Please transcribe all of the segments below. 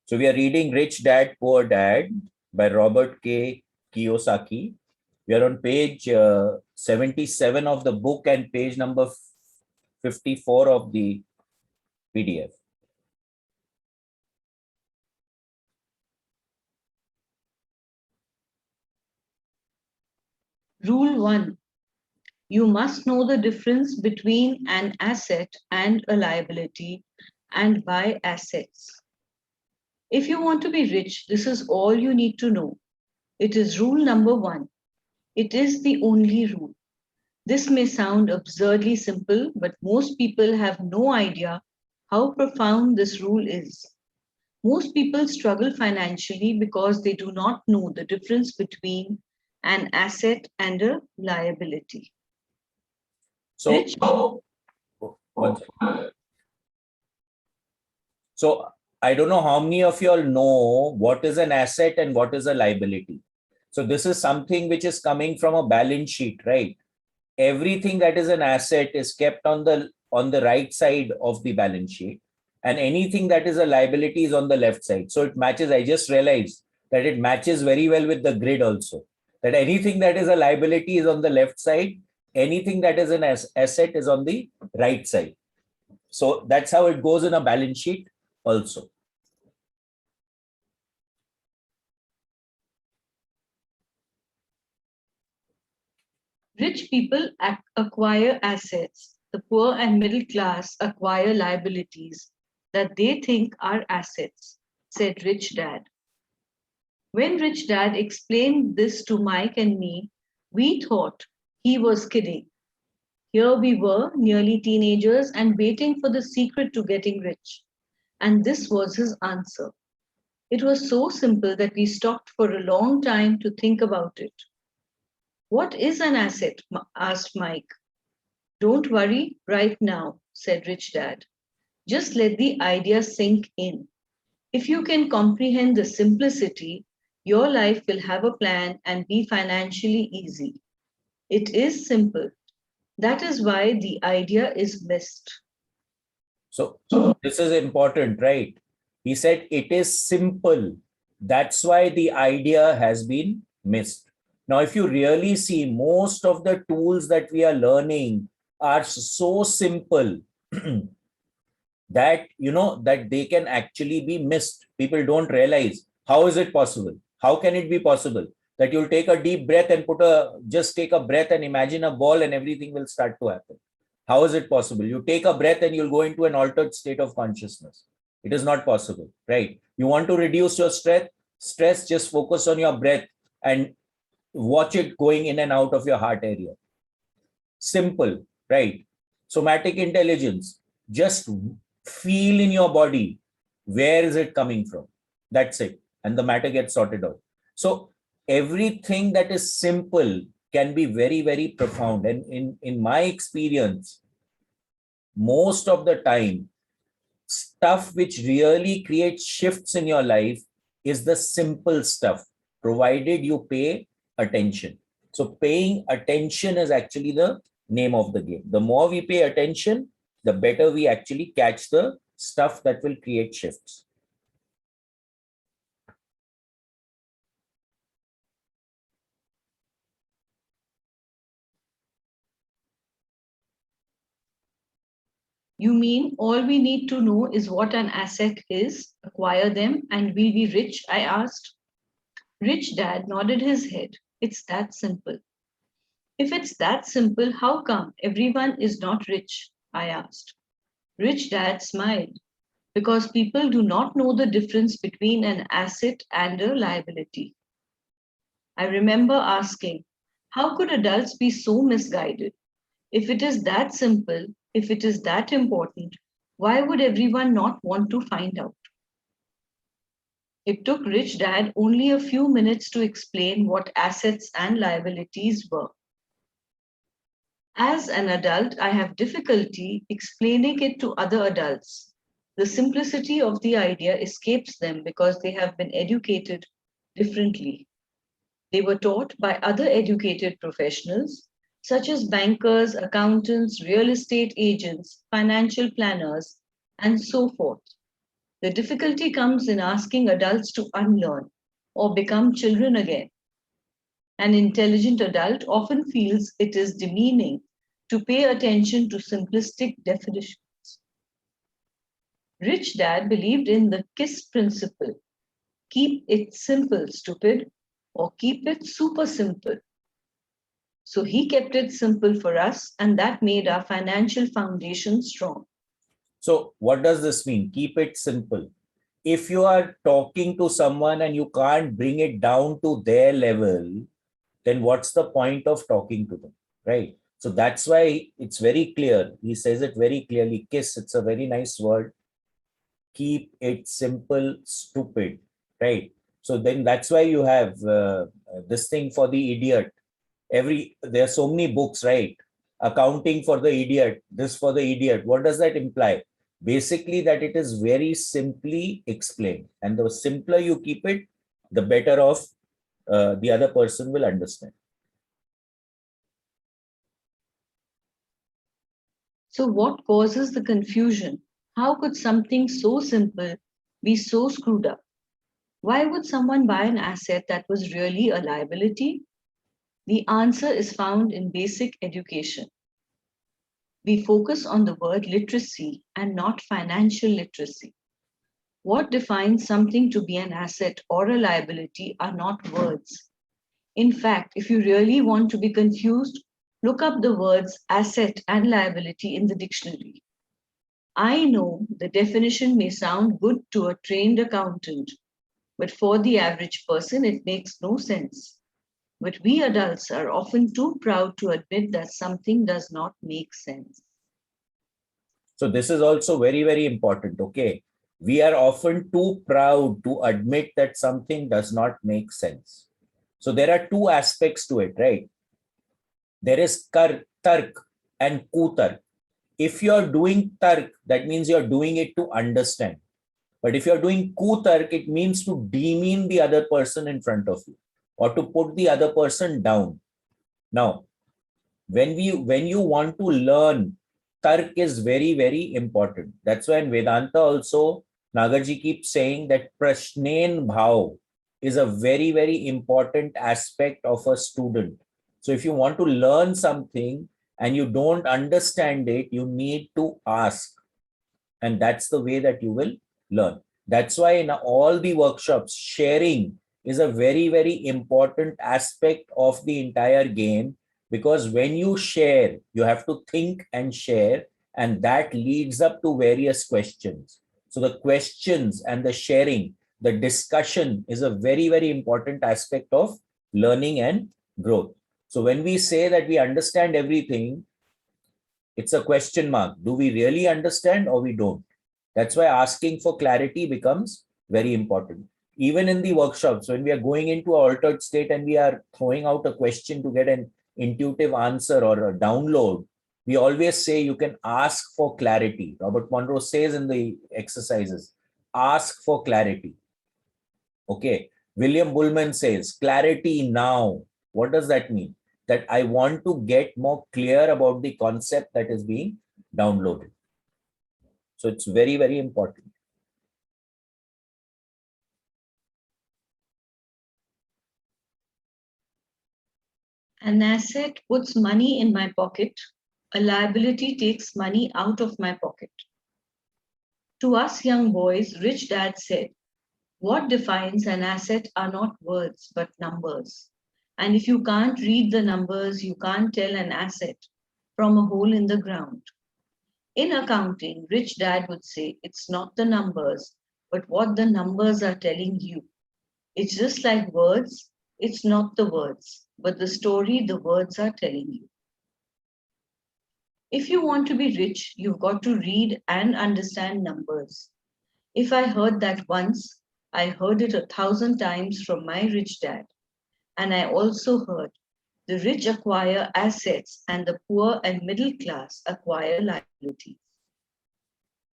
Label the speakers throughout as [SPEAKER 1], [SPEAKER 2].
[SPEAKER 1] So we are reading Rich Dad, Poor Dad by Robert K. Kiyosaki. We are on page 77 of the book and page number 54 of the PDF.
[SPEAKER 2] Rule 1. You must know the difference between an asset and a liability and buy assets. If you want to be rich, this is all you need to know. It is rule number 1. It is the only rule. This may sound absurdly simple, but most people have no idea how profound this rule is. Most people struggle financially because they do not know the difference between an asset and a liability.
[SPEAKER 1] So, so I don't know how many of you all know what is an asset and what is a liability. So this is something which is coming from a balance sheet, right? Everything that is an asset is kept on the right side of the balance sheet, and anything that is a liability is on the left side. So it matches. I just realized that it matches very well with the grid also, that anything that is a liability is on the left side, anything that is an asset is on the right side. So that's how it goes in a balance sheet also.
[SPEAKER 2] Rich people acquire assets. The poor and middle class acquire liabilities that they think are assets, said Rich Dad. When Rich Dad explained this to Mike and me, we thought he was kidding. Here we were, nearly teenagers, and waiting for the secret to getting rich. And this was his answer. It was so simple that we stopped for a long time to think about it. What is an asset? Asked Mike. Don't worry right now, said Rich Dad. Just let the idea sink in. If you can comprehend the simplicity, your life will have a plan and be financially easy. It is simple. That is why the idea is missed.
[SPEAKER 1] So this is important, right? He said it is simple. That's why the idea has been missed. Now, if you really see, most of the tools that we are learning are so simple that that they can actually be missed. People don't realize. How is it possible? How can it be possible that you'll take a deep breath and just take a breath and imagine a ball and everything will start to happen? How is it possible? You take a breath and you'll go into an altered state of consciousness. It is not possible, right? You want to reduce your stress, just focus on your breath and watch it going in and out of your heart area. Simple, right? Somatic intelligence, just feel in your body, where is it coming from? That's it. And the matter gets sorted out. So everything that is simple can be very, very profound. And in my experience, most of the time, stuff which really creates shifts in your life is the simple stuff, provided you pay attention. So paying attention is actually the name of the game. The more we pay attention, the better we actually catch the stuff that will create shifts.
[SPEAKER 2] You mean all we need to know is what an asset is, acquire them, and we'll be rich? I asked. Rich Dad nodded his head. It's that simple. If it's that simple, how come everyone is not rich? I asked. Rich Dad smiled. Because people do not know the difference between an asset and a liability. I remember asking, how could adults be so misguided? If it is that simple, if it is that important, why would everyone not want to find out? It took Rich Dad only a few minutes to explain what assets and liabilities were. As an adult, I have difficulty explaining it to other adults. The simplicity of the idea escapes them because they have been educated differently. They were taught by other educated professionals, such as bankers, accountants, real estate agents, financial planners, and so forth. The difficulty comes in asking adults to unlearn or become children again. An intelligent adult often feels it is demeaning to pay attention to simplistic definitions. Rich Dad believed in the KISS principle: keep it simple, stupid, or keep it super simple. So he kept it simple for us, and that made our financial foundation strong.
[SPEAKER 1] So what does this mean? Keep it simple. If you are talking to someone and you can't bring it down to their level, then what's the point of talking to them, right? So that's why it's very clear. He says it very clearly. KISS, it's a very nice word. Keep it simple, stupid, right? So then that's why you have this thing for the idiot. There are so many books, right? Accounting for the idiot, this for the idiot. What does that imply? Basically, that it is very simply explained, and the simpler you keep it, the better off the other person will understand.
[SPEAKER 2] So, what causes the confusion? How could something so simple be so screwed up? Why would someone buy an asset that was really a liability? The answer is found in basic education. We focus on the word literacy and not financial literacy. What defines something to be an asset or a liability are not words. In fact, if you really want to be confused, look up the words asset and liability in the dictionary. I know the definition may sound good to a trained accountant, but for the average person, it makes no sense. But we adults are often too proud to admit that something does not make sense.
[SPEAKER 1] So this is also very, very important. Okay. We are often too proud to admit that something does not make sense. So there are two aspects to it, right? There is tark and kutark. If you're doing tark, that means you're doing it to understand. But if you're doing kutark, it means to demean the other person in front of you or to put the other person down. Now, when you want to learn, tark is very, very important. That's why in Vedanta also, Nagarji keeps saying that prashnen bhav is a very, very important aspect of a student. So if you want to learn something and you don't understand it, you need to ask. And that's the way that you will learn. That's why in all the workshops, sharing is a very, very important aspect of the entire game, because when you share, you have to think and share, and that leads up to various questions. So the questions and the sharing, the discussion is a very, very important aspect of learning and growth. So when we say that we understand everything, it's a question mark. Do we really understand or we don't? That's why asking for clarity becomes very important. Even in the workshops, when we are going into an altered state and we are throwing out a question to get an intuitive answer or a download, we always say you can ask for clarity. Robert Monroe says in the exercises, ask for clarity. Okay. William Bullman says, clarity now. What does that mean? That I want to get more clear about the concept that is being downloaded. So it's very, very important.
[SPEAKER 2] An asset puts money in my pocket. A liability takes money out of my pocket. To us young boys, Rich Dad said, what defines an asset are not words, but numbers. And if you can't read the numbers, you can't tell an asset from a hole in the ground. In accounting, Rich Dad would say, it's not the numbers, but what the numbers are telling you. It's just like words, it's not the words, but the story the words are telling you. If you want to be rich, you've got to read and understand numbers. If I heard that once, I heard it 1,000 times from my rich dad. And I also heard the rich acquire assets and the poor and middle class acquire liabilities.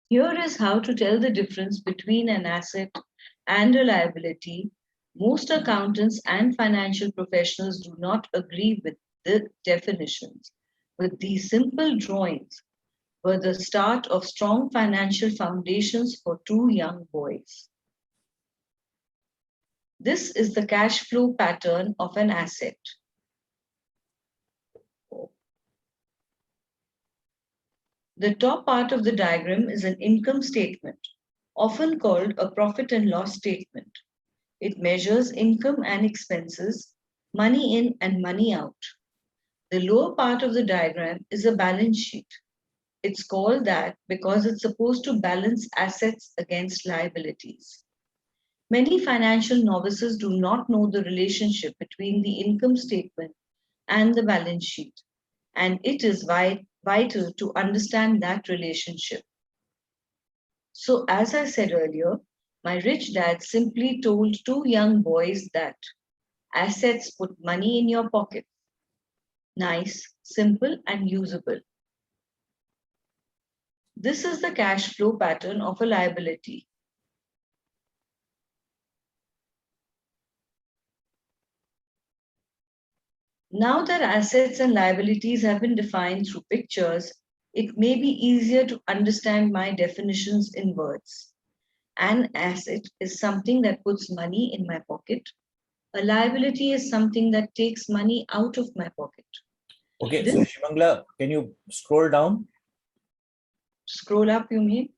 [SPEAKER 2] Here is how to tell the difference between an asset and a liability. Most accountants and financial professionals do not agree with the definitions. With these simple drawings, were the start of strong financial foundations for two young boys. This is the cash flow pattern of an asset. The top part of the diagram is an income statement, often called a profit and loss statement. It measures income and expenses, money in and money out. The lower part of the diagram is a balance sheet. It's called that because it's supposed to balance assets against liabilities. Many financial novices do not know the relationship between the income statement and the balance sheet, and it is vital to understand that relationship. So, as I said earlier, my rich dad simply told two young boys that assets put money in your pocket. Nice, simple, and usable. This is the cash flow pattern of a liability. Now that assets and liabilities have been defined through pictures, it may be easier to understand my definitions in words. An asset is something that puts money in my pocket. A liability is something that takes money out of my pocket.
[SPEAKER 1] Okay, so Shivangla, can you scroll down?
[SPEAKER 2] Scroll up, you mean?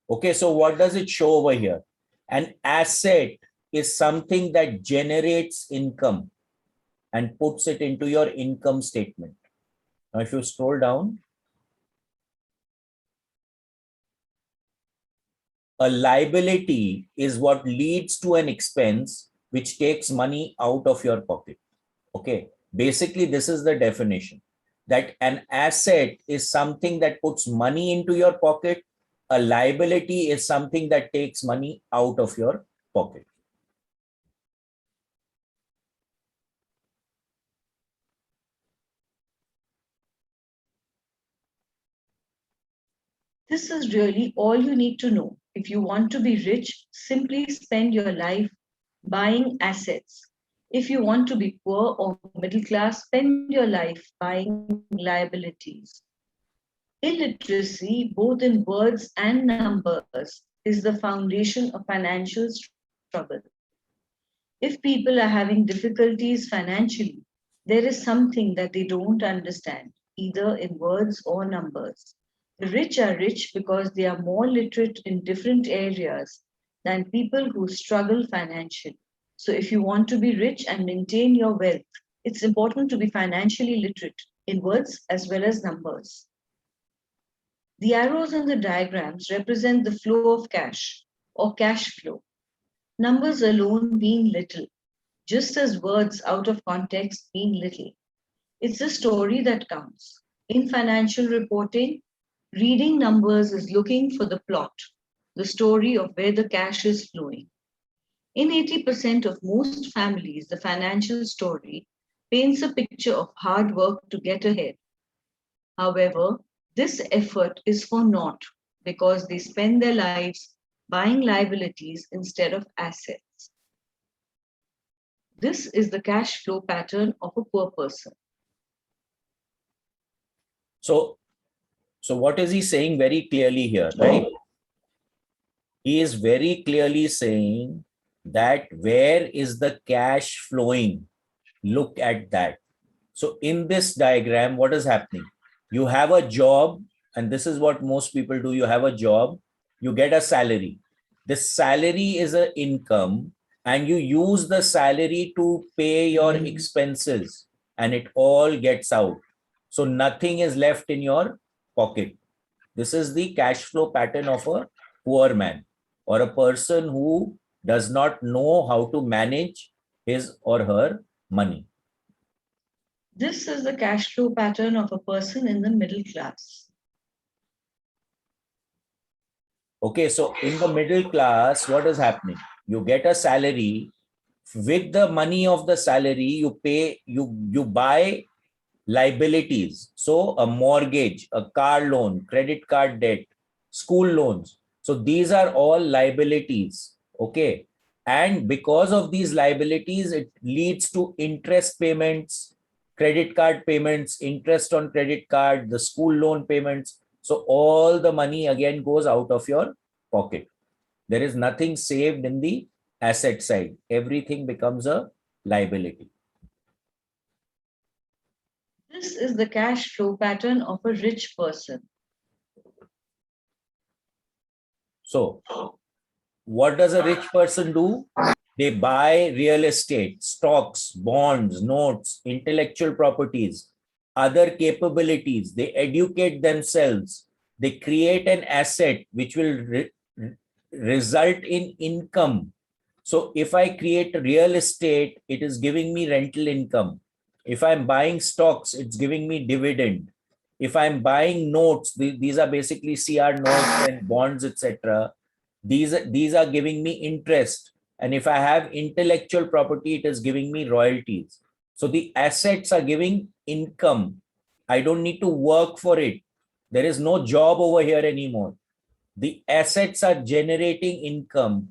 [SPEAKER 1] Okay, so what does it show over here? An asset is something that generates income and puts it into your income statement. Now, if you scroll down, a liability is what leads to an expense which takes money out of your pocket. Okay, basically, this is the definition, that an asset is something that puts money into your pocket. A liability is something that takes money out of your pocket.
[SPEAKER 2] This is really all you need to know. If you want to be rich, simply spend your life buying assets. If you want to be poor or middle class, spend your life buying liabilities. Illiteracy, both in words and numbers, is the foundation of financial struggle. If people are having difficulties financially, there is something that they don't understand, either in words or numbers. The rich are rich because they are more literate in different areas than people who struggle financially. So, if you want to be rich and maintain your wealth, it's important to be financially literate in words as well as numbers. The arrows in the diagrams represent the flow of cash or cash flow. Numbers alone mean little, just as words out of context mean little. It's the story that counts. In financial reporting, reading numbers is looking for the plot, the story of where the cash is flowing. In 80% of most families, the financial story paints a picture of hard work to get ahead. However, this effort is for naught because they spend their lives buying liabilities instead of assets. This is the cash flow pattern of a poor person.
[SPEAKER 1] So what is he saying very clearly here, right? He is very clearly saying that where is the cash flowing? Look at that. So in this diagram, what is happening? You have a job, and this is what most people do. You have a job, you get a salary. This salary is an income, and you use the salary to pay your expenses, and it all gets out. So nothing is left in your pocket. This is the cash flow pattern of a poor man or a person who does not know how to manage his or her money.
[SPEAKER 2] This is the cash flow pattern of a person in the middle class.
[SPEAKER 1] Okay, so in the middle class, what is happening? You get a salary. With the money of the salary, you buy liabilities. So a mortgage, a car loan, credit card debt, school loans. So these are all liabilities. Okay. And because of these liabilities, it leads to interest payments, credit card payments, interest on credit card, the school loan payments. So all the money again goes out of your pocket. There is nothing saved in the asset side. Everything becomes a liability.
[SPEAKER 2] This is the cash flow pattern of a rich person.
[SPEAKER 1] So what does a rich person do? They buy real estate, stocks, bonds, notes, intellectual properties, other capabilities. They educate themselves. They create an asset which will result in income. So if I create real estate, it is giving me rental income. If I'm buying stocks, it's giving me dividend. If I'm buying notes, these are basically CR notes and bonds, etc. These are giving me interest. And if I have intellectual property, it is giving me royalties. So the assets are giving income. I don't need to work for it. There is no job over here anymore. The assets are generating income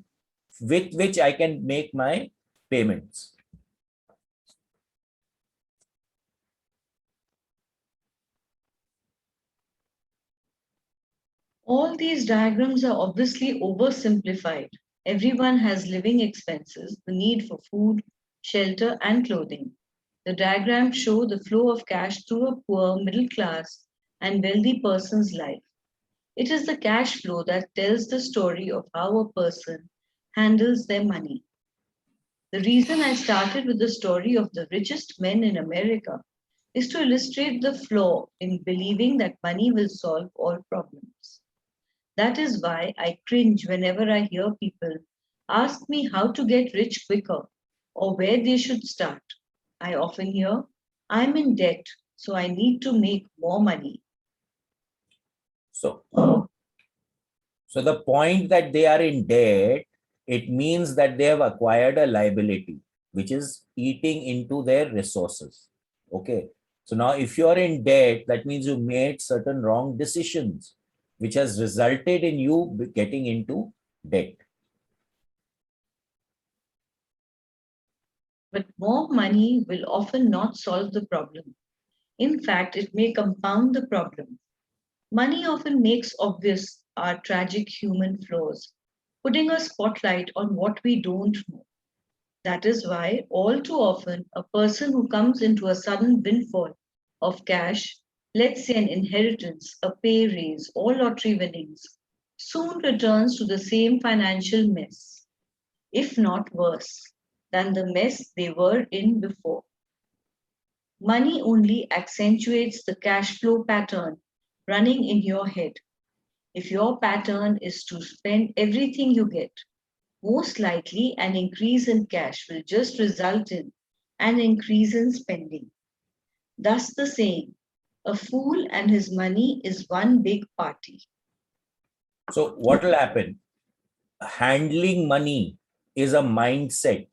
[SPEAKER 1] with which I can make my payments.
[SPEAKER 2] All these diagrams are obviously oversimplified. Everyone has living expenses, the need for food, shelter, and clothing. The diagrams show the flow of cash through a poor, middle class, and wealthy person's life. It is the cash flow that tells the story of how a person handles their money. The reason I started with the story of the richest men in America is to illustrate the flaw in believing that money will solve all problems. That is why I cringe whenever I hear people ask me how to get rich quicker or where they should start. I often hear, I'm in debt, so I need to make more money.
[SPEAKER 1] So the point that they are in debt, it means that they have acquired a liability, which is eating into their resources. Okay. So now if you're in debt, that means you made certain wrong decisions, which has resulted in you getting into debt.
[SPEAKER 2] But more money will often not solve the problem. In fact, it may compound the problem. Money often makes obvious our tragic human flaws, putting a spotlight on what we don't know. That is why, all too often, a person who comes into a sudden windfall of cash, let's say an inheritance, a pay raise, or lottery winnings, soon returns to the same financial mess, if not worse, than the mess they were in before. Money only accentuates the cash flow pattern running in your head. If your pattern is to spend everything you get, most likely an increase in cash will just result in an increase in spending. Thus, the saying, a fool and his money is one big party.
[SPEAKER 1] So what will happen? Handling money is a mindset.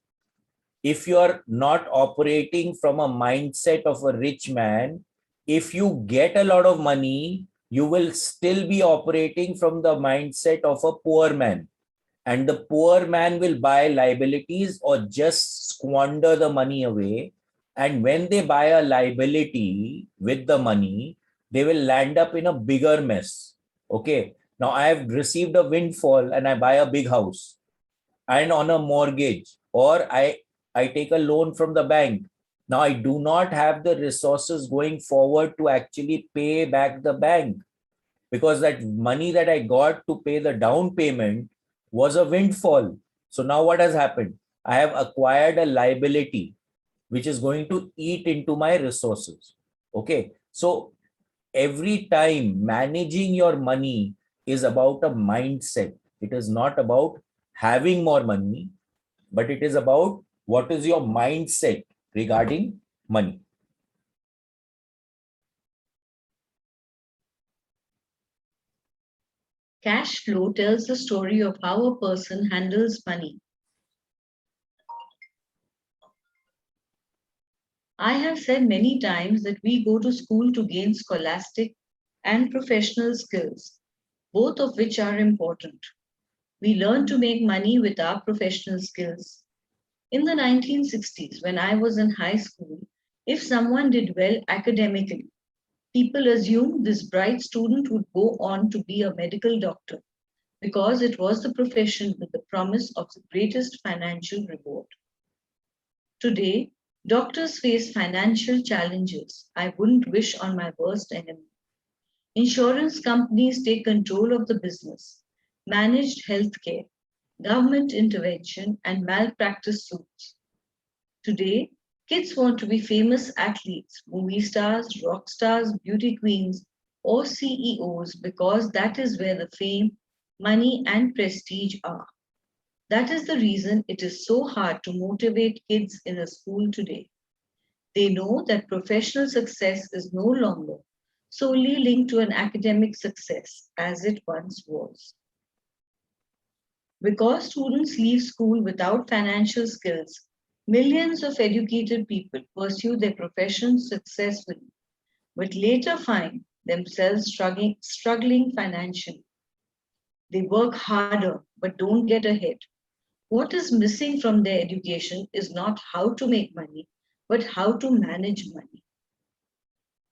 [SPEAKER 1] If you're not operating from a mindset of a rich man, if you get a lot of money, you will still be operating from the mindset of a poor man. And the poor man will buy liabilities or just squander the money away. And when they buy a liability with the money, they will land up in a bigger mess. Okay. Now I have received a windfall and I buy a big house and on a mortgage, or I take a loan from the bank. Now I do not have the resources going forward to actually pay back the bank, because that money that I got to pay the down payment was a windfall. So now what has happened? I have acquired a liability which is going to eat into my resources. Okay. So every time managing your money is about a mindset. It is not about having more money, but it is about what is your mindset regarding money.
[SPEAKER 2] Cash flow tells the story of how a person handles money. I have said many times that we go to school to gain scholastic and professional skills, both of which are important. We learn to make money with our professional skills. In the 1960s, when I was in high school, If someone did well academically, people assumed this bright student would go on to be a medical doctor because it was the profession with the promise of the greatest financial reward. Today, doctors face financial challenges I wouldn't wish on my worst enemy. Insurance companies take control of the business, managed healthcare, government intervention, and malpractice suits. Today, kids want to be famous athletes, movie stars, rock stars, beauty queens, or CEOs because that is where the fame, money, and prestige are. That is the reason it is so hard to motivate kids in a school today. They know that professional success is no longer solely linked to an academic success as it once was. Because students leave school without financial skills, millions of educated people pursue their profession successfully, but later find themselves struggling financially. They work harder but don't get ahead. What is missing from their education is not how to make money, but how to manage money.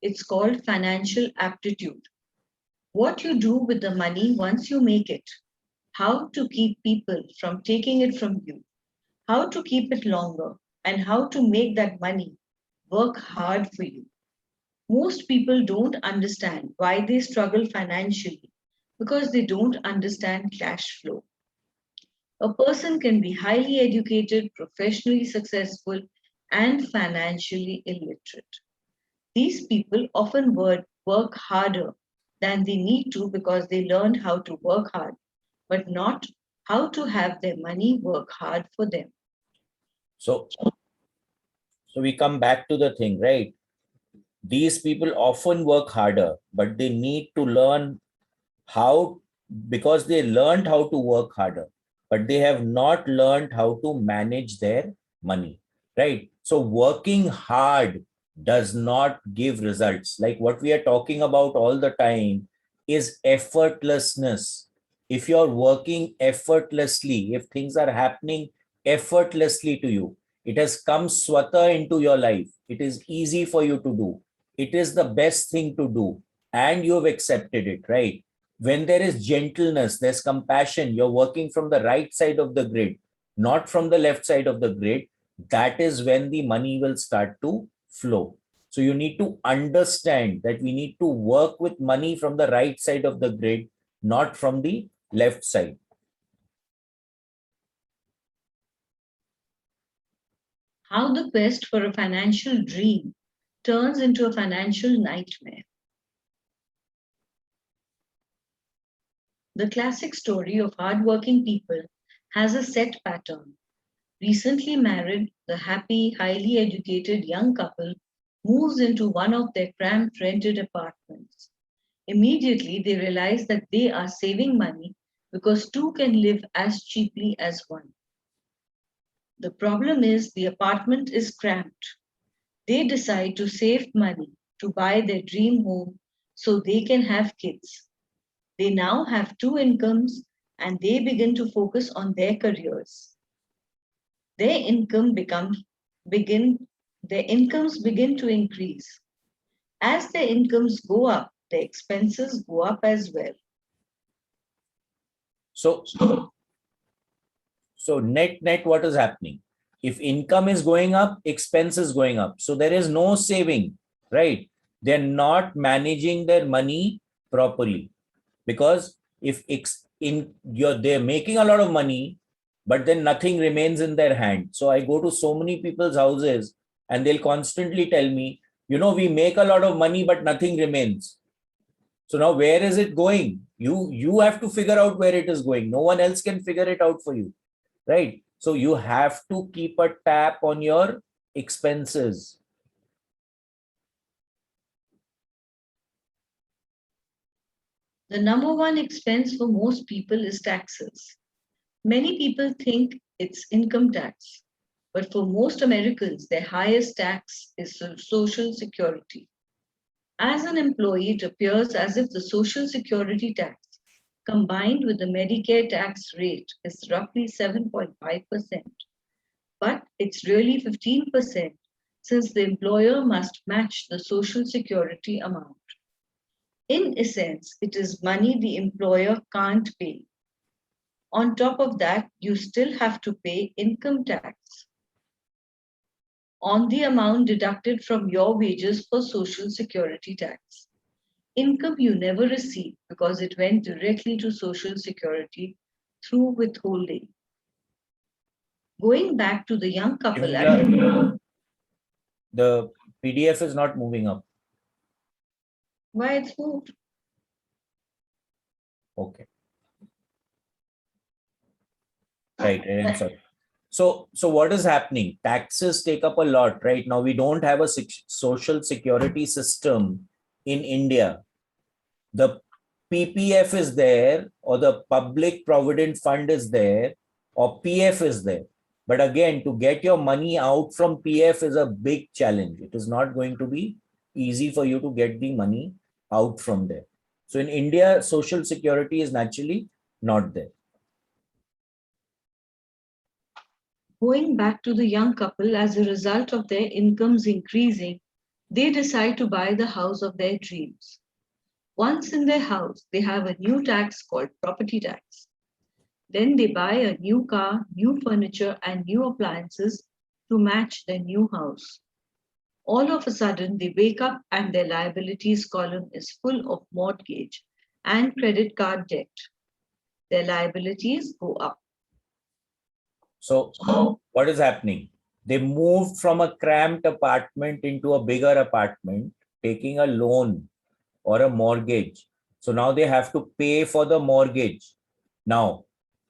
[SPEAKER 2] It's called financial aptitude. What you do with the money once you make it, how to keep people from taking it from you, how to keep it longer, and how to make that money work hard for you. Most people don't understand why they struggle financially because they don't understand cash flow. A person can be highly educated, professionally successful, and financially illiterate. These people often work harder than they need to because they learned how to work hard, but not how to have their money work hard for them.
[SPEAKER 1] So, so we come back to the thing, right? These people often work harder, but they need to learn how, because they learned how to work harder, but they have not learned how to manage their money, right? So working hard does not give results. Like what we are talking about all the time is effortlessness. If you're working effortlessly, if things are happening effortlessly to you, it has come swata into your life, it is easy for you to do, it is the best thing to do, and you've accepted it, right? When there is gentleness, there's compassion, you're working from the right side of the grid, not from the left side of the grid, that is when the money will start to flow. So you need to understand that we need to work with money from the right side of the grid, not from the left side.
[SPEAKER 2] How the quest for a financial dream turns into a financial nightmare. The classic story of hardworking people has a set pattern. Recently married, the happy, highly educated young couple moves into one of their cramped rented apartments. Immediately, they realize that they are saving money because two can live as cheaply as one. The problem is the apartment is cramped. They decide to save money to buy their dream home so they can have kids. They now have two incomes and they begin to focus on their careers. Their income becomes begin their incomes begin to increase. As their incomes go up, their expenses go up as well.
[SPEAKER 1] So, so net, what is happening? If income is going up, expense is going up. So there is no saving, right? They're not managing their money properly, because if they're making a lot of money, but then nothing remains in their hand. So I go to so many people's houses and they'll constantly tell me, we make a lot of money, but nothing remains. So now where is it going? You have to figure out where it is going. No one else can figure it out for you, right? So you have to keep a tap on your expenses.
[SPEAKER 2] The number one expense for most people is taxes. Many people think it's income tax, but for most Americans, their highest tax is Social Security. As an employee, it appears as if the Social Security tax combined with the Medicare tax rate is roughly 7.5%, but it's really 15% since the employer must match the social security amount. In essence, it is money the employer can't pay. On top of that, you still have to pay income tax on the amount deducted from your wages for social security tax. Income you never receive because it went directly to social security through withholding. Going back to the young couple
[SPEAKER 1] the PDF is not moving up.
[SPEAKER 2] why it's moved.
[SPEAKER 1] Okay. Right. I'm sorry. So what is happening? Taxes take up a lot, right? Now we don't have a social security system in India. The PPF is there, or the Public Provident Fund is there, or PF is there. But again, to get your money out from PF is a big challenge. It is not going to be easy for you to get the money out from there. So in India, social security is naturally not there.
[SPEAKER 2] Going back to the young couple, as a result of their incomes increasing, they decide to buy the house of their dreams. Once in their house, they have a new tax called property tax. Then they buy a new car, new furniture, and new appliances to match their new house. All of a sudden, they wake up and their liabilities column is full of mortgage and credit card debt. Their liabilities go up.
[SPEAKER 1] So what is happening? They moved from a cramped apartment into a bigger apartment, taking a loan or a mortgage. So now they have to pay for the mortgage. Now,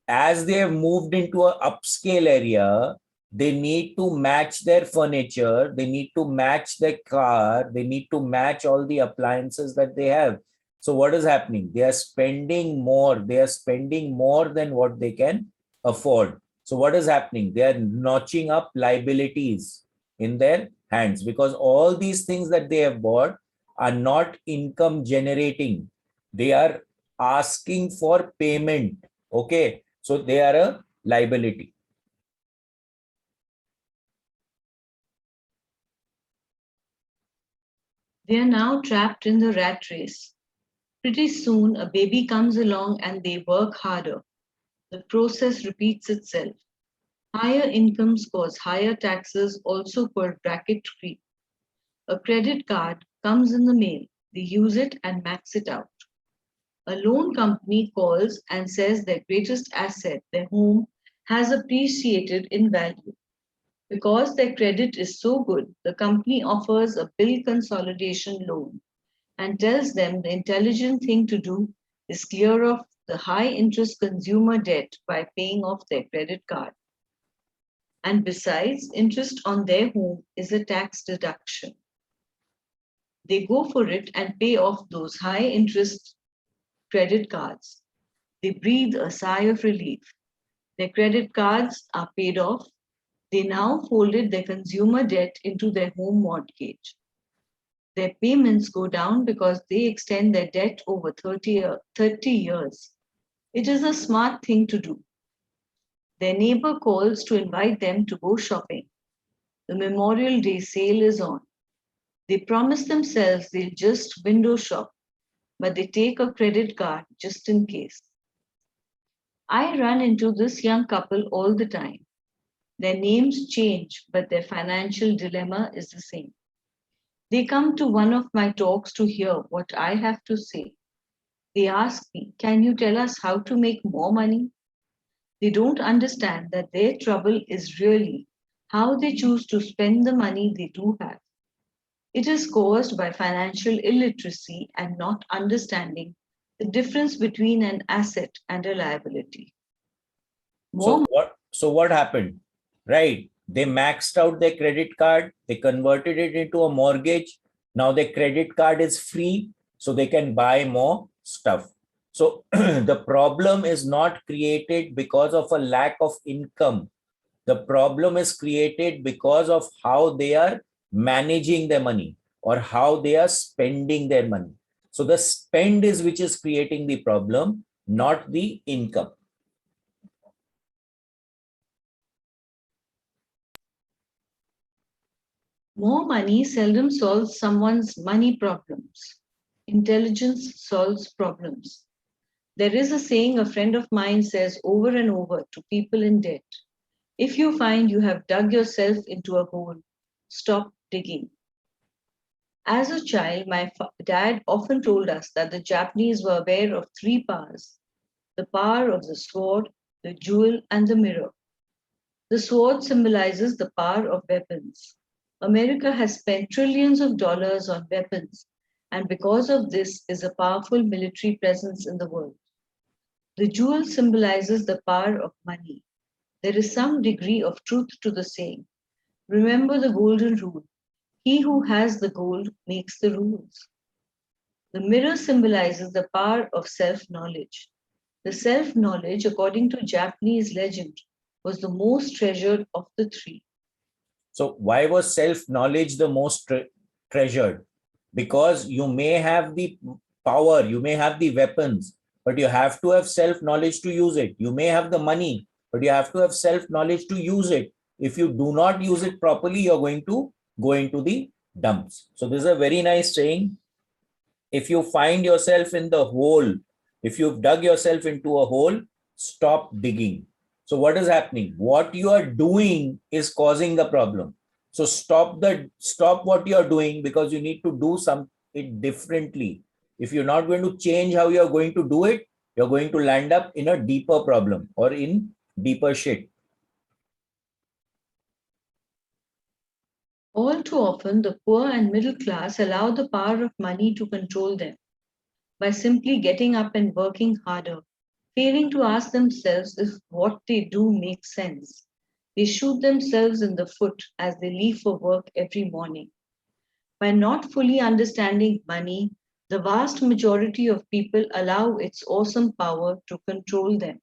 [SPEAKER 1] as they have moved into an upscale area, they need to match their furniture, they need to match their car, they need to match all the appliances that they have. So what is happening? They are spending more. They are spending more than what they can afford. So what is happening? They are notching up liabilities in their hands because all these things that they have bought are not income generating. They are asking for payment. Okay. So they are a liability.
[SPEAKER 2] They are now trapped in the rat race. Pretty soon, a baby comes along and they work harder. The process repeats itself. Higher incomes cause higher taxes, also called bracket creep. A credit card comes in the mail. They use it and max it out. A loan company calls and says their greatest asset, their home, has appreciated in value. Because their credit is so good, the company offers a bill consolidation loan and tells them the intelligent thing to do is clear off the high interest consumer debt by paying off their credit card. And besides, interest on their home is a tax deduction. They go for it and pay off those high interest credit cards. They breathe a sigh of relief. Their credit cards are paid off. They now folded their consumer debt into their home mortgage. Their payments go down because they extend their debt over 30 years. It is a smart thing to do. Their neighbor calls to invite them to go shopping. The Memorial Day sale is on. They promise themselves they'll just window shop, but they take a credit card just in case. I run into this young couple all the time. Their names change, but their financial dilemma is the same. They come to one of my talks to hear what I have to say. They ask me, can you tell us how to make more money? They don't understand that their trouble is really how they choose to spend the money they do have. It is caused by financial illiteracy and not understanding the difference between an asset and a liability.
[SPEAKER 1] So what happened? Right. They maxed out their credit card. They converted it into a mortgage. Now their credit card is free, so they can buy more stuff. So the problem is not created because of a lack of income. The problem is created because of how they are managing their money or how they are spending their money. So the spend is which is creating the problem, not the income.
[SPEAKER 2] More money seldom solves someone's money problems. Intelligence solves problems. There is a saying a friend of mine says over and over to people in debt: if you find you have dug yourself into a hole, stop digging. As a child, my dad often told us that the Japanese were aware of three powers: the power of the sword, the jewel, and the mirror. The sword symbolizes the power of weapons. America has spent trillions of dollars on weapons, and because of this is a powerful military presence in the world. The jewel symbolizes the power of money. There is some degree of truth to the saying. Remember the golden rule: he who has the gold makes the rules. The mirror symbolizes the power of self knowledge. The self knowledge, according to Japanese legend, was the most treasured of the three.
[SPEAKER 1] So why was self-knowledge the most treasured? Because you may have the power, you may have the weapons, but you have to have self-knowledge to use it. You may have the money, but you have to have self-knowledge to use it. If you do not use it properly, you're going to go into the dumps. So this is a very nice saying. If you find yourself in the hole, if you've dug yourself into a hole, stop digging. So what is happening? What you are doing is causing the problem. So stop what you are doing, because you need to do it differently. If you're not going to change how you're going to do it, you're going to land up in a deeper problem or in deeper shit.
[SPEAKER 2] All too often, the poor and middle class allow the power of money to control them by simply getting up and working harder, failing to ask themselves if what they do makes sense. They shoot themselves in the foot as they leave for work every morning. By not fully understanding money, the vast majority of people allow its awesome power to control them.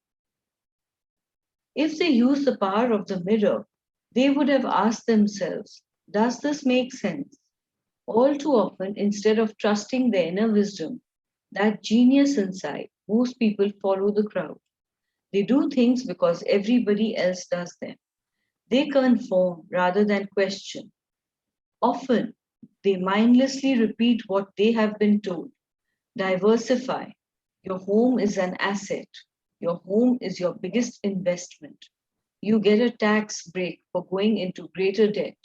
[SPEAKER 2] If they use the power of the mirror, they would have asked themselves, does this make sense? All too often, instead of trusting their inner wisdom, that genius inside, most people follow the crowd. They do things because everybody else does them. They conform rather than question. Often, they mindlessly repeat what they have been told. Diversify. Your home is an asset. Your home is your biggest investment. You get a tax break for going into greater debt.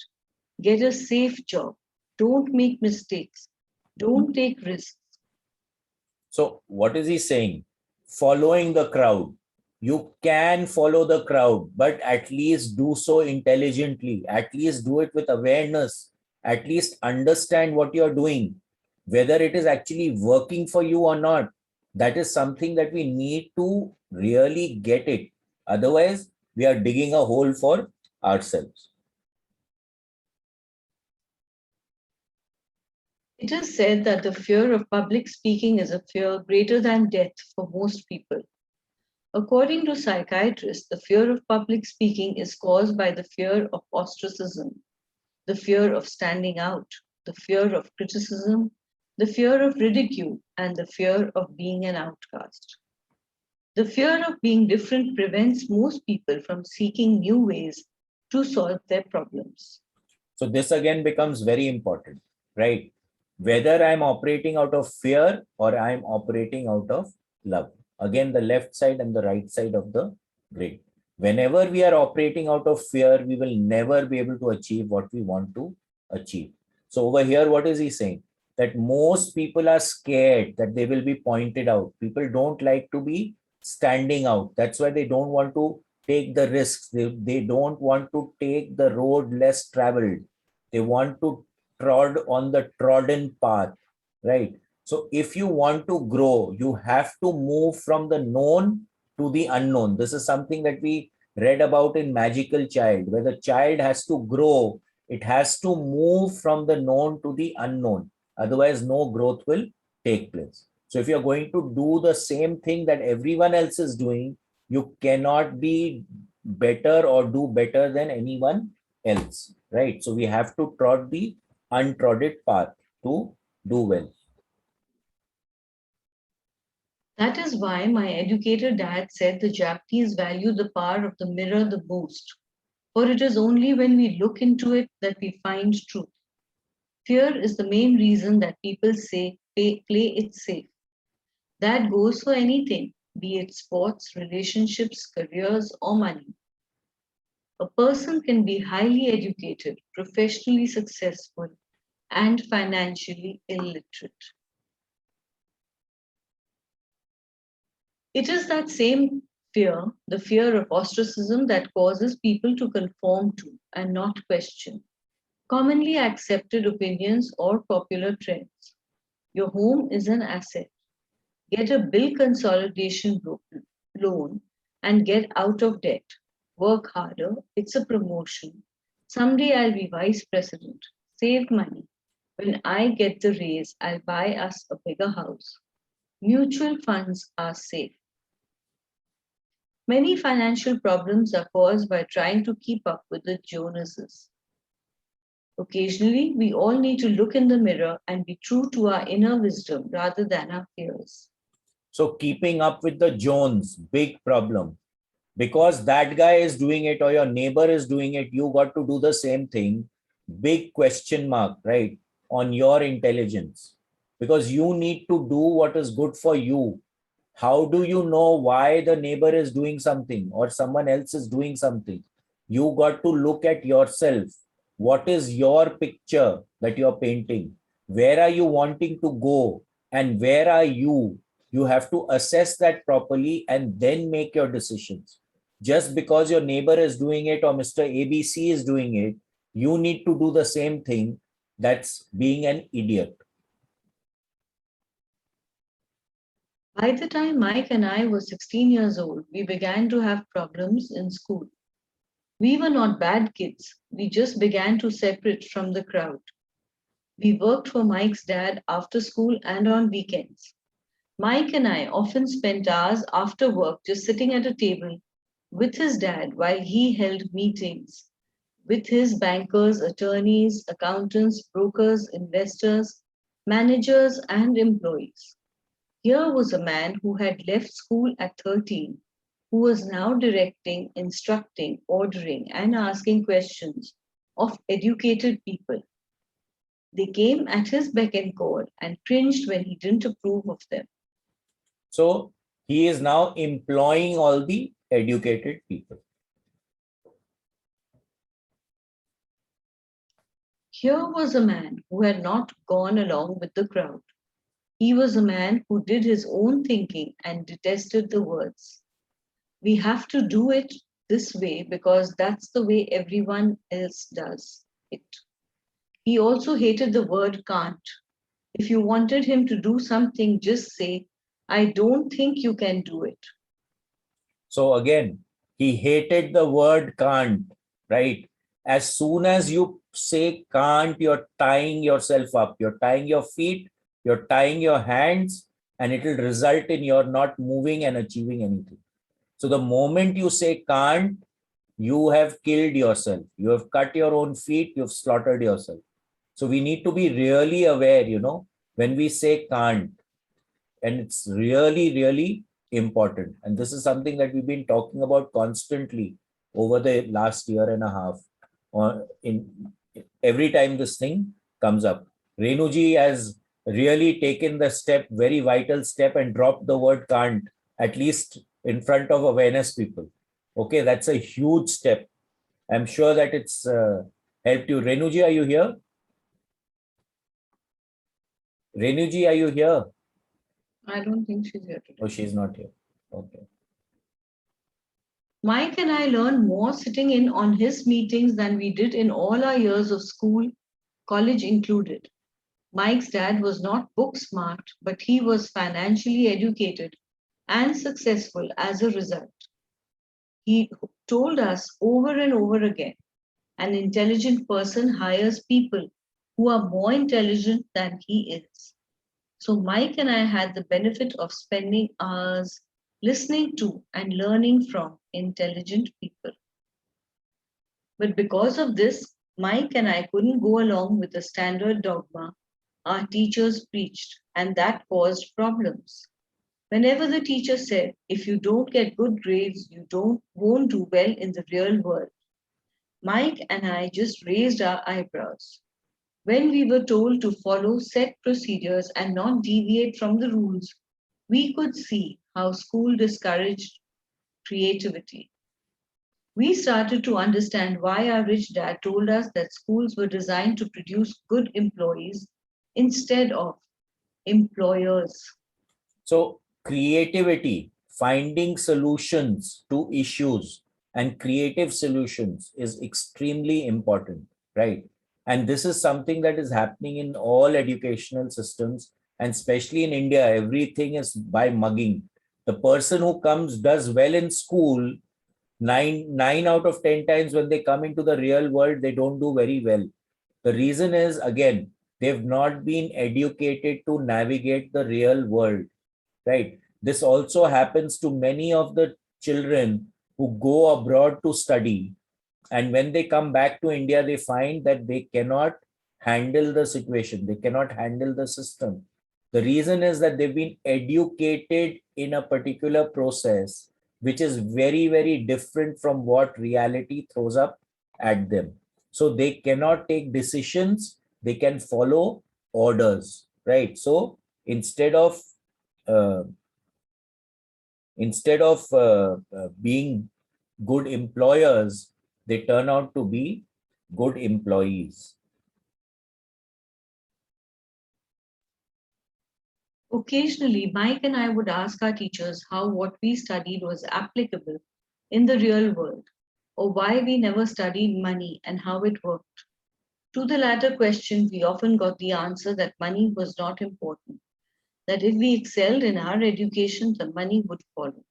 [SPEAKER 2] Get a safe job. Don't make mistakes. Don't take risks.
[SPEAKER 1] So what is he saying? Following the crowd. You can follow the crowd, but at least do so intelligently. At least do it with awareness. At least understand what you're doing, whether it is actually working for you or not. That is something that we need to really get it. Otherwise, we are digging a hole for ourselves.
[SPEAKER 2] It is said that the fear of public speaking is a fear greater than death for most people. According to psychiatrists, the fear of public speaking is caused by the fear of ostracism, the fear of standing out, the fear of criticism, the fear of ridicule, and the fear of being an outcast. The fear of being different prevents most people from seeking new ways to solve their problems.
[SPEAKER 1] So this again becomes very important, right? Whether I'm operating out of fear or I'm operating out of love. Again, the left side and the right side of the grid. Whenever we are operating out of fear, we will never be able to achieve what we want to achieve. So over here, what is he saying? That most people are scared that they will be pointed out. People don't like to be standing out. That's why they don't want to take the risks. They don't want to take the road less traveled. They want to trod on the trodden path, right? So if you want to grow, you have to move from the known to the unknown. This is something that we read about in Magical Child, where the child has to grow. It has to move from the known to the unknown. Otherwise, no growth will take place. So if you're going to do the same thing that everyone else is doing, you cannot be better or do better than anyone else, right? So we have to trod the untrodden path to do well.
[SPEAKER 2] That is why my educated dad said the Japanese value the power of the mirror the most, for it is only when we look into it that we find truth. Fear is the main reason that people say play it safe. That goes for anything, be it sports, relationships, careers, or money. A person can be highly educated, professionally successful, and financially illiterate. It is that same fear, the fear of ostracism, that causes people to conform to and not question commonly accepted opinions or popular trends. Your home is an asset. Get a bill consolidation loan and get out of debt. Work harder, it's a promotion. Someday I'll be vice president. Save money. When I get the raise, I'll buy us a bigger house. Mutual funds are safe. Many financial problems are caused by trying to keep up with the Jonases. Occasionally, we all need to look in the mirror and be true to our inner wisdom rather than our fears.
[SPEAKER 1] So keeping up with the Jones, big problem. Because that guy is doing it or your neighbor is doing it, you got to do the same thing. Big question mark, right? On your intelligence. Because you need to do what is good for you. How do you know why the neighbor is doing something or someone else is doing something? You got to look at yourself. What is your picture that you're painting? Where are you wanting to go? And where are you? You have to assess that properly and then make your decisions. Just because your neighbor is doing it or Mr. ABC is doing it, you need to do the same thing. That's being an idiot.
[SPEAKER 2] By the time Mike and I were 16 years old, we began to have problems in school. We were not bad kids, we just began to separate from the crowd. We worked for Mike's dad after school and on weekends. Mike and I often spent hours after work just sitting at a table with his dad while he held meetings with his bankers, attorneys, accountants, brokers, investors, managers, and employees. Here was a man who had left school at 13, who was now directing, instructing, ordering, and asking questions of educated people. They came at his beck and call and cringed when he didn't approve of them.
[SPEAKER 1] So he is now employing all the educated people.
[SPEAKER 2] Here was a man who had not gone along with the crowd. He was a man who did his own thinking and detested the words. We have to do it this way because that's the way everyone else does it. He also hated the word can't. If you wanted him to do something, just say, I don't think you can do it.
[SPEAKER 1] So again, he hated the word can't, right? As soon as you say can't, you're tying yourself up. You're tying your feet, you're tying your hands, and it will result in your not moving and achieving anything. So the moment you say can't, you have killed yourself. You have cut your own feet, you've slaughtered yourself. So we need to be really aware, when we say can't. And it's really, really important. And this is something that we've been talking about constantly over the last year and a half. In every time this thing comes up, Renuji has really taken the step, very vital step, and dropped the word can't, at least in front of awareness people. Okay, that's a huge step. I'm sure that it's helped you. Renuji, are you here? Renuji, are you here?
[SPEAKER 2] I don't think she's here today.
[SPEAKER 1] Oh, she's not here. Okay.
[SPEAKER 2] Mike and I learned more sitting in on his meetings than we did in all our years of school, college included. Mike's dad was not book smart, but he was financially educated and successful as a result. He told us over and over again, an intelligent person hires people who are more intelligent than he is. So Mike and I had the benefit of spending hours listening to and learning from intelligent people. But because of this, Mike and I couldn't go along with the standard dogma our teachers preached, and that caused problems. Whenever the teacher said, if you don't get good grades, you won't do well in the real world, Mike and I just raised our eyebrows. When we were told to follow set procedures and not deviate from the rules, we could see how school discouraged creativity. We started to understand why our rich dad told us that schools were designed to produce good employees instead of employers.
[SPEAKER 1] So, creativity, finding solutions to issues and creative solutions is extremely important, right? And this is something that is happening in all educational systems, and especially in India, everything is by mugging. The person who comes does well in school, nine out of 10 times when they come into the real world, they don't do very well. The reason is, again, they've not been educated to navigate the real world, right? This also happens to many of the children who go abroad to study. And when they come back to India, they find that they cannot handle the situation, they cannot handle the system. The reason is that they've been educated in a particular process, which is very, very different from what reality throws up at them. So they cannot take decisions, they can follow orders, right? So instead of uh, being good employers, they turn out to be good employees.
[SPEAKER 2] Occasionally, Mike and I would ask our teachers how what we studied was applicable in the real world, or why we never studied money and how it worked. To the latter question, we often got the answer that money was not important, that if we excelled in our education, the money would follow.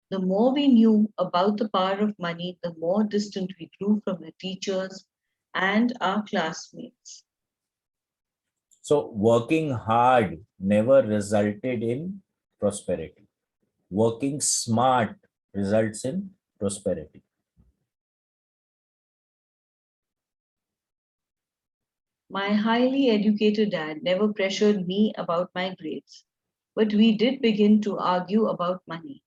[SPEAKER 2] The more we knew about the power of money, the more distant we grew from the teachers and our classmates.
[SPEAKER 1] So working hard never resulted in prosperity. Working smart results in prosperity.
[SPEAKER 2] My highly educated dad never pressured me about my grades, but we did begin to argue about money.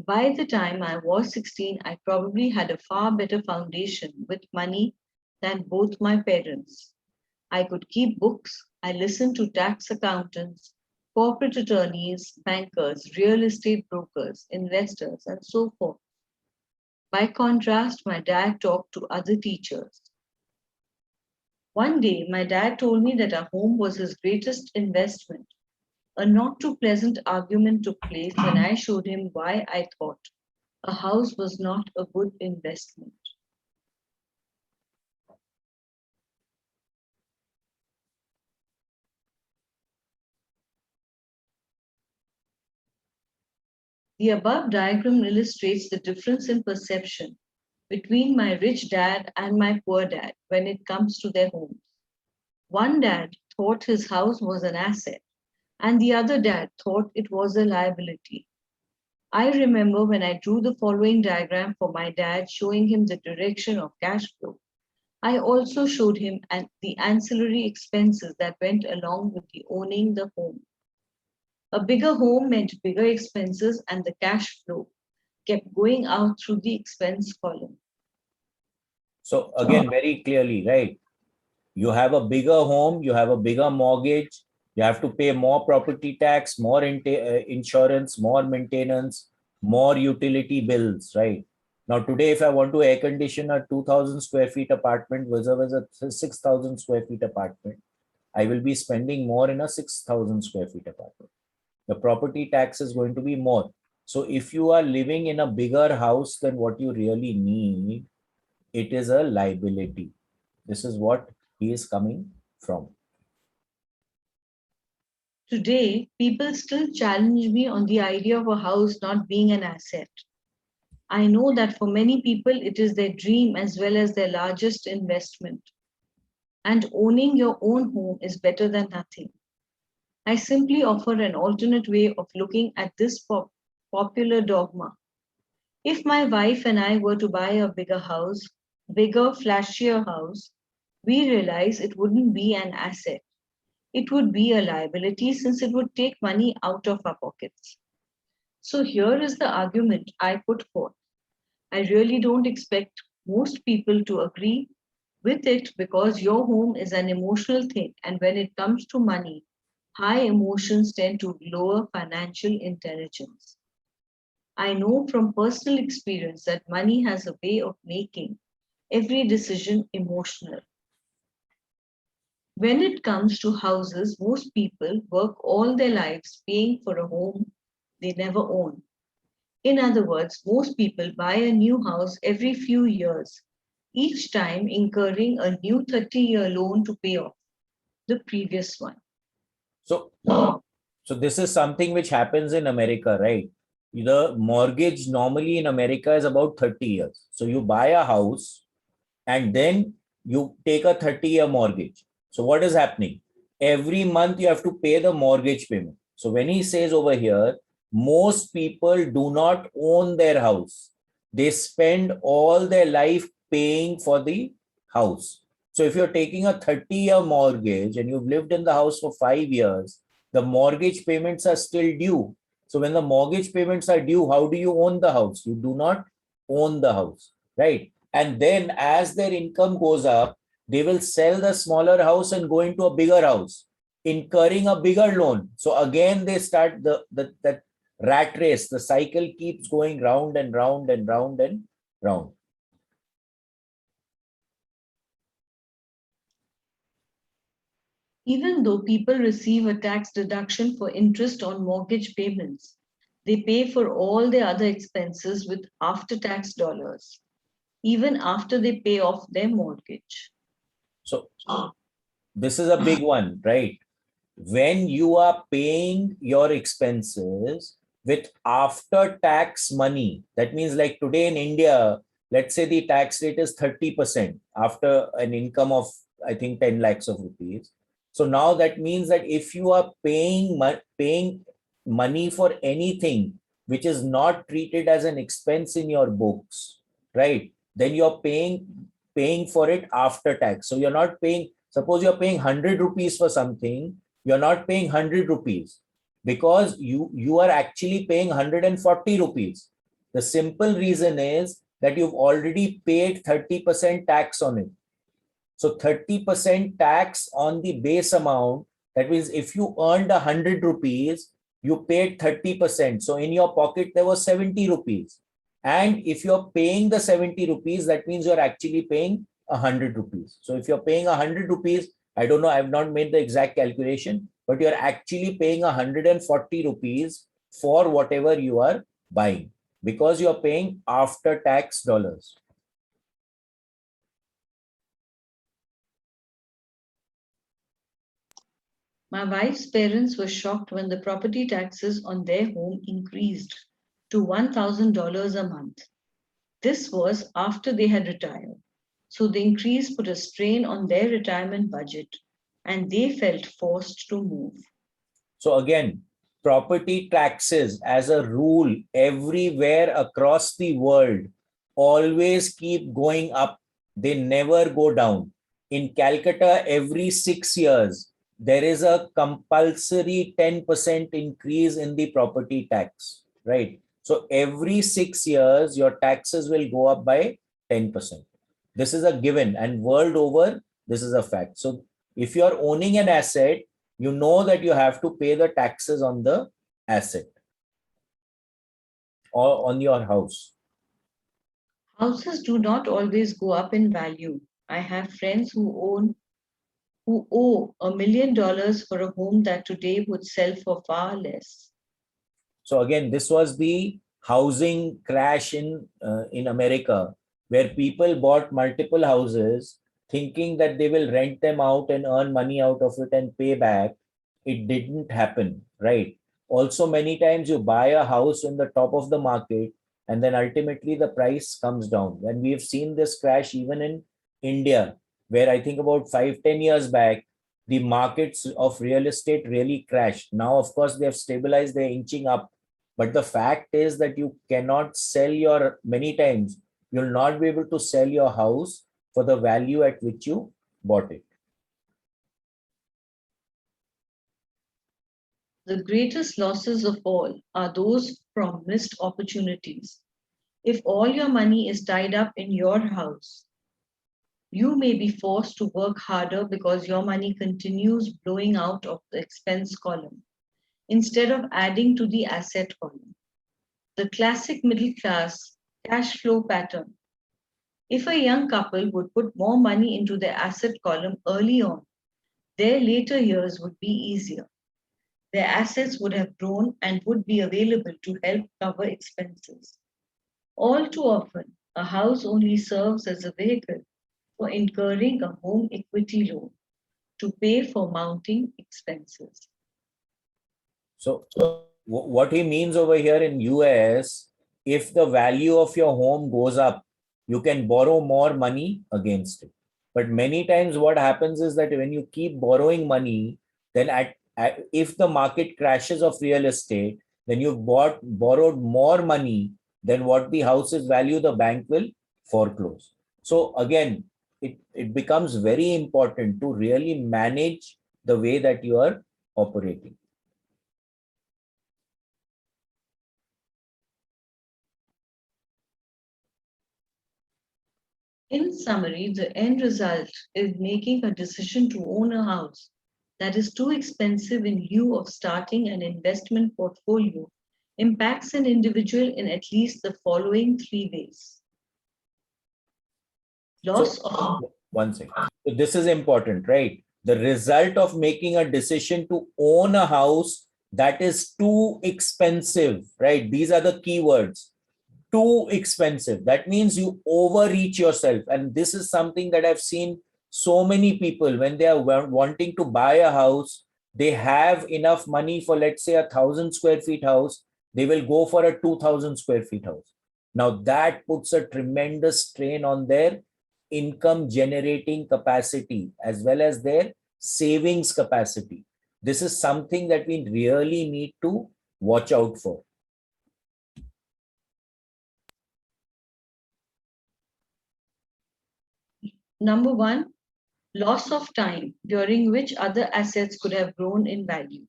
[SPEAKER 2] By the time I was 16, I probably had a far better foundation with money than both my parents. I could keep books, I listened to tax accountants, corporate attorneys, bankers, real estate brokers, investors, and so forth. By contrast, my dad talked to other teachers. One day, my dad told me that our home was his greatest investment. A not too pleasant argument took place when I showed him why I thought a house was not a good investment. The above diagram illustrates the difference in perception between my rich dad and my poor dad when it comes to their homes. One dad thought his house was an asset, and the other dad thought it was a liability. I remember when I drew the following diagram for my dad, showing him the direction of cash flow. I also showed him the ancillary expenses that went along with the owning the home. A bigger home meant bigger expenses, and the cash flow kept going out through the expense column.
[SPEAKER 1] So again, very clearly, right? You have a bigger home, you have a bigger mortgage, you have to pay more property tax, more insurance, more maintenance, more utility bills, right? Now, today, if I want to air condition a 2000 square feet apartment versus a 6000 square feet apartment, I will be spending more in a 6000 square feet apartment. The property tax is going to be more. So, if you are living in a bigger house than what you really need, it is a liability. This is what he is coming from.
[SPEAKER 2] Today, people still challenge me on the idea of a house not being an asset. I know that for many people, it is their dream as well as their largest investment. And owning your own home is better than nothing. I simply offer an alternate way of looking at this popular dogma. If my wife and I were to buy a bigger house, bigger, flashier house, we realize it wouldn't be an asset. It would be a liability since it would take money out of our pockets. So here is the argument I put forth. I really don't expect most people to agree, With it, because your home is an emotional thing, and when it comes to money, high emotions tend to lower financial intelligence. I know from personal experience that money has a way of making every decision emotional. When it comes to houses, most people work all their lives paying for a home they never own. In other words, most people buy a new house every few years, each time incurring a new 30-year loan to pay off the previous one.
[SPEAKER 1] So, so this is something which happens in America, right? The mortgage normally in America is about 30 years. So you buy a house and then you take a 30-year mortgage. So what is happening? Every month you have to pay the mortgage payment. So when he says over here, most people do not own their house. They spend all their life paying for the house. So if you're taking a 30-year mortgage and you've lived in the house for 5 years, the mortgage payments are still due. So when the mortgage payments are due, how do you own the house? You do not own the house, right? And then as their income goes up, they will sell the smaller house and go into a bigger house, incurring a bigger loan. So again, they start that rat race. The cycle keeps going round and round and round and round.
[SPEAKER 2] Even though people receive a tax deduction for interest on mortgage payments, they pay for all their other expenses with after tax dollars, even after they pay off their mortgage.
[SPEAKER 1] So this is a big one, right? When you are paying your expenses with after tax money, that means like today in India, let's say the tax rate is 30% after an income of, I think, 10 lakhs of rupees. So now that means that if you are paying money for anything which is not treated as an expense in your books, right? Then you're paying for it after tax. So you're not paying, suppose you're paying 100 rupees for something, you're not paying 100 rupees because you are actually paying 140 rupees. The simple reason is that you've already paid 30% tax on it. So 30% tax on the base amount, that means if you earned 100 rupees, you paid 30%. So in your pocket, there was 70 rupees. And if you're paying the 70 rupees, that means you're actually paying 100 rupees. So if you're paying 100 rupees, I don't know, I've not made the exact calculation, but you're actually paying 140 rupees for whatever you are buying because you're paying after tax dollars.
[SPEAKER 2] My wife's parents were shocked when the property taxes on their home increased to $1,000 a month. This was after they had retired. So the increase put a strain on their retirement budget and they felt forced to move.
[SPEAKER 1] So again, property taxes as a rule everywhere across the world always keep going up. They never go down. In Calcutta, every 6 years, there is a compulsory 10% increase in the property tax, right? So every 6 years, your taxes will go up by 10%. This is a given, and world over, this is a fact. So if you are owning an asset, you know that you have to pay the taxes on the asset or on your house.
[SPEAKER 2] Houses do not always go up in value. I have friends who owe $1 million for a home that today would sell for far less.
[SPEAKER 1] So again, this was the housing crash in America, where people bought multiple houses thinking that they will rent them out and earn money out of it and pay back. It didn't happen, right? Also, many times you buy a house in the top of the market and then ultimately the price comes down. And we've seen this crash even in India, where I think about 5-10 years back, the markets of real estate really crashed. Now, of course, they have stabilized, they're inching up. But the fact is that you cannot sell your, many times, you'll not be able to sell your house for the value at which you bought it.
[SPEAKER 2] The greatest losses of all are those from missed opportunities. If all your money is tied up in your house, You may be forced to work harder because your money continues blowing out of the expense column instead of adding to the asset column. The classic middle class cash flow pattern. If a young couple would put more money into their asset column early on, their later years would be easier. Their assets would have grown and would be available to help cover expenses. All too often, a house only serves as a vehicle for incurring a home equity loan to pay for mounting expenses.
[SPEAKER 1] So what he means over here in US, if the value of your home goes up, you can borrow more money against it. But many times what happens is that when you keep borrowing money, then if the market crashes of real estate, then you've borrowed more money than what the house's value, the bank will foreclose. So again, it becomes very important to really manage the way that you are operating.
[SPEAKER 2] In summary, the end result is making a decision to own a house that is too expensive in lieu of starting an investment portfolio impacts an individual in at least the following three ways. Loss of
[SPEAKER 1] One second. So this is important, right? The result of making a decision to own a house that is too expensive, right? These are the keywords. Too expensive. That means you overreach yourself. And this is something that I've seen so many people when they are wanting to buy a house, they have enough money for, let's say, 1,000 square feet house. They will go for a 2,000 square feet house. Now that puts a tremendous strain on their income generating capacity as well as their savings capacity. This is something that we really need to watch out for.
[SPEAKER 2] number one, loss of time during which other assets could have grown in value.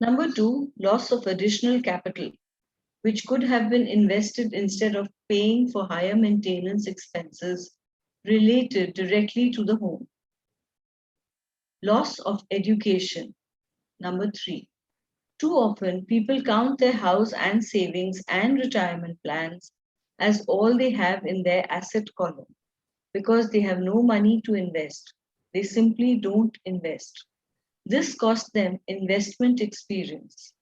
[SPEAKER 2] Number two, loss of additional capital, which could have been invested instead of paying for higher maintenance expenses related directly to the home. Loss of education. Number three, too often people count their house and savings and retirement plans as all they have in their asset column because they have no money to invest. They simply don't invest. This costs them investment experience.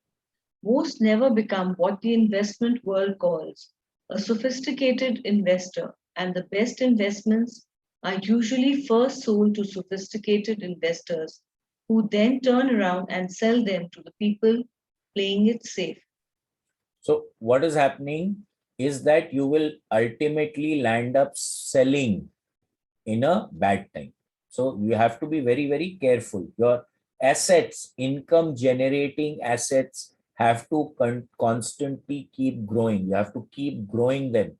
[SPEAKER 2] Most never become what the investment world calls a sophisticated investor, and the best investments are usually first sold to sophisticated investors who then turn around and sell them to the people playing it safe.
[SPEAKER 1] So what is happening is that you will ultimately land up selling in a bad time. So you have to be very, very careful. Your assets, income generating assets, have to constantly keep growing. You have to keep growing them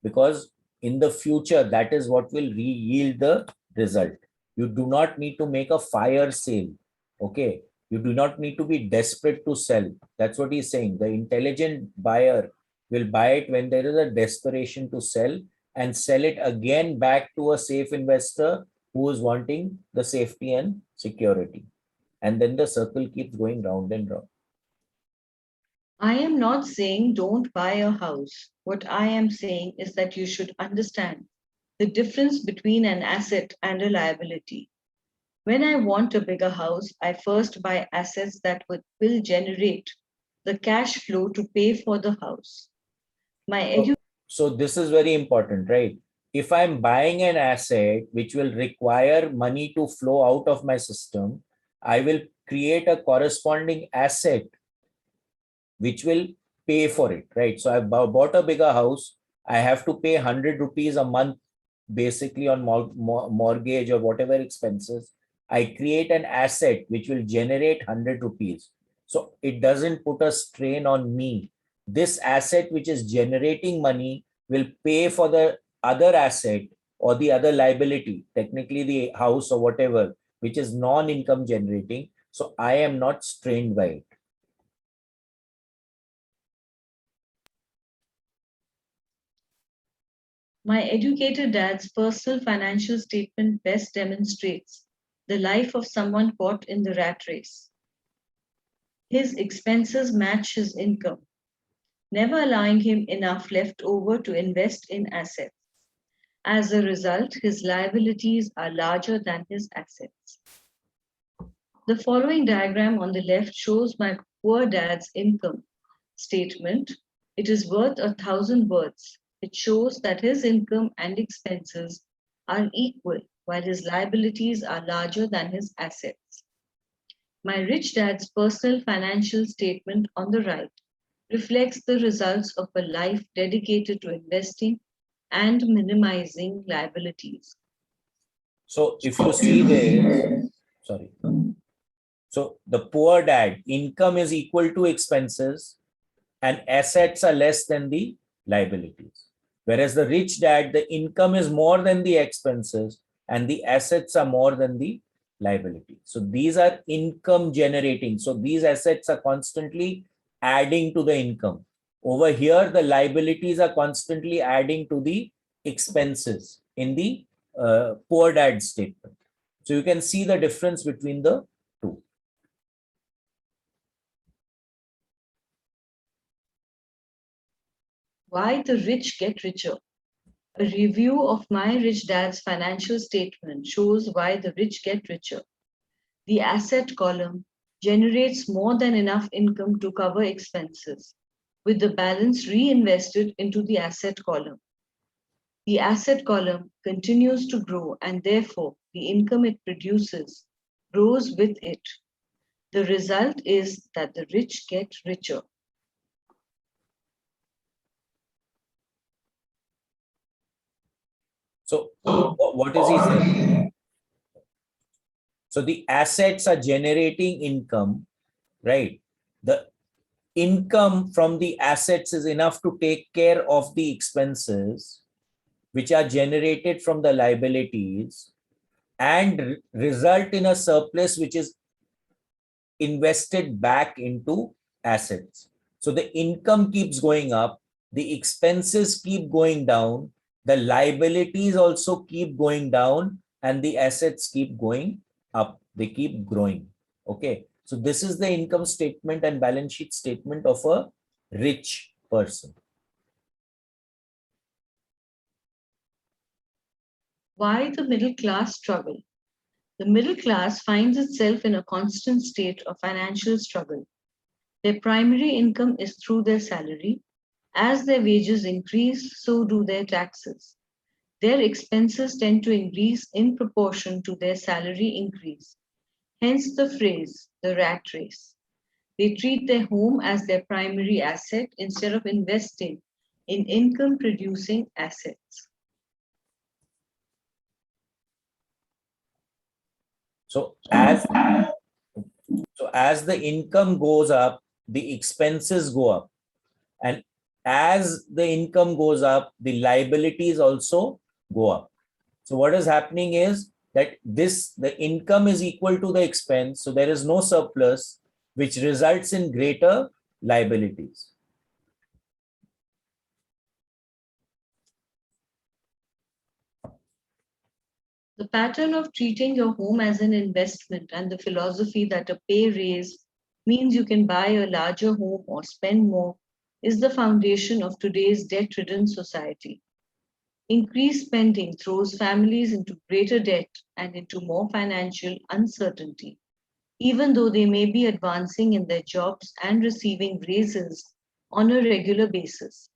[SPEAKER 1] because in the future, that is what will yield the result. You do not need to make a fire sale. Okay. You do not need to be desperate to sell. That's what he's saying. The intelligent buyer will buy it when there is a desperation to sell and sell it again back to a safe investor who is wanting the safety and security. And then the circle keeps going round and round.
[SPEAKER 2] I am not saying don't buy a house. What I am saying is that you should understand the difference between an asset and a liability. When I want a bigger house, I first buy assets that will generate the cash flow to pay for the house.
[SPEAKER 1] So this is very important, right? If I'm buying an asset which will require money to flow out of my system, I will create a corresponding asset which will pay for it, right? So I've bought a bigger house. I have to pay 100 rupees a month, basically on mortgage or whatever expenses. I create an asset which will generate 100 rupees. So it doesn't put a strain on me. This asset which is generating money will pay for the other asset or the other liability, technically the house or whatever, which is non-income generating. So I am not strained by it.
[SPEAKER 2] My educated dad's personal financial statement best demonstrates the life of someone caught in the rat race. His expenses match his income, never allowing him enough left over to invest in assets. As a result, his liabilities are larger than his assets. The following diagram on the left shows my poor dad's income statement. It is worth 1,000 words. It shows that his income and expenses are equal, while his liabilities are larger than his assets. My rich dad's personal financial statement on the right reflects the results of a life dedicated to investing and minimizing liabilities.
[SPEAKER 1] So if you see this, sorry. So the poor dad, income is equal to expenses and assets are less than the liabilities. Whereas the rich dad, the income is more than the expenses and the assets are more than the liability. So these are income generating. So these assets are constantly adding to the income. Over here, the liabilities are constantly adding to the expenses in the poor dad statement. So you can see the difference between the two.
[SPEAKER 2] Why the rich get richer. A review of my rich dad's financial statement shows why the rich get richer. The asset column generates more than enough income to cover expenses, with the balance reinvested into the asset column. The asset column continues to grow, and therefore the income it produces grows with it. The result is that the rich get richer.
[SPEAKER 1] So what is he saying? So the assets are generating income, right? The income from the assets is enough to take care of the expenses which are generated from the liabilities and result in a surplus which is invested back into assets. So the income keeps going up, the expenses keep going down, the liabilities also keep going down, and the assets keep going up. They keep growing. Okay. So this is the income statement and balance sheet statement of a rich person.
[SPEAKER 2] Why the middle class struggle? The middle class finds itself in a constant state of financial struggle. Their primary income is through their salary. As their wages increase, so do their taxes. Their expenses tend to increase in proportion to their salary increase. Hence the phrase, the rat race. They treat their home as their primary asset instead of investing in income producing assets.
[SPEAKER 1] So as the income goes up, the expenses go up. And as the income goes up, the liabilities also go up. So what is happening is that the income is equal to the expense. So there is no surplus, which results in greater liabilities.
[SPEAKER 2] The pattern of treating your home as an investment and the philosophy that a pay raise means you can buy a larger home or spend more is the foundation of today's debt-ridden society. Increased spending throws families into greater debt and into more financial uncertainty, even though they may be advancing in their jobs and receiving raises on a regular basis.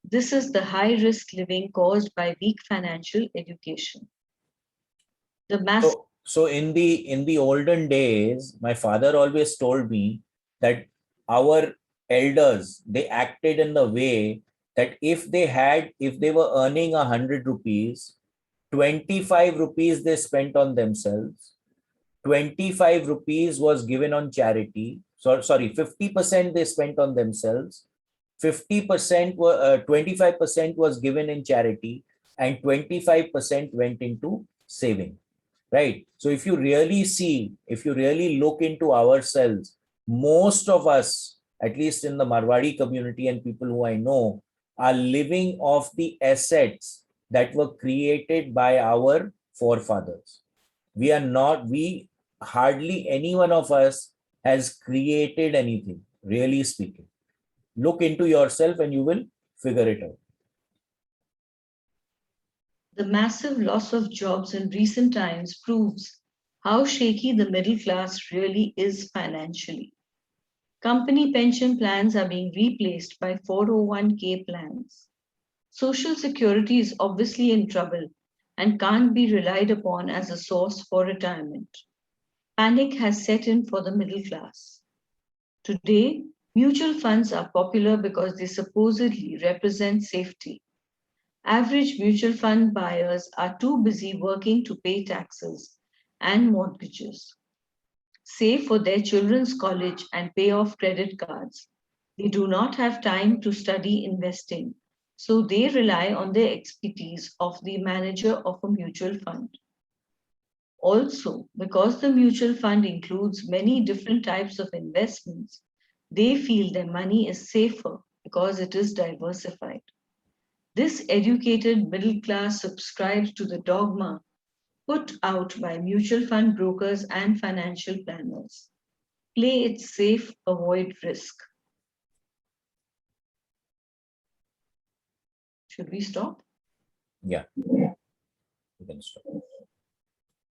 [SPEAKER 2] This is the high-risk living caused by weak financial education.
[SPEAKER 1] So in the olden days, my father always told me that our elders, they acted in the way that if they were earning 100 rupees, 25 rupees they spent on themselves, 25 rupees was given on charity. So sorry, 50% they spent on themselves, 50% were 25% was given in charity, and 25% went into saving. Right. So if you really look into ourselves, most of us, at least in the Marwadi community and people who I know, are living off the assets that were created by our forefathers. We hardly any one of us has created anything, really speaking. Look into yourself and you will figure it out.
[SPEAKER 2] The massive loss of jobs in recent times proves how shaky the middle class really is financially. Company pension plans are being replaced by 401k plans. Social Security is obviously in trouble and can't be relied upon as a source for retirement. Panic has set in for the middle class. Today, mutual funds are popular because they supposedly represent safety. Average mutual fund buyers are too busy working to pay taxes and mortgages, save for their children's college, and pay off credit cards. They do not have time to study investing, so they rely on the expertise of the manager of a mutual fund. Also, because the mutual fund includes many different types of investments, they feel their money is safer because it is diversified. This educated middle class subscribes to the dogma put out by mutual fund brokers and financial planners. Play it safe, avoid risk. Should we stop?
[SPEAKER 1] Yeah, you can stop.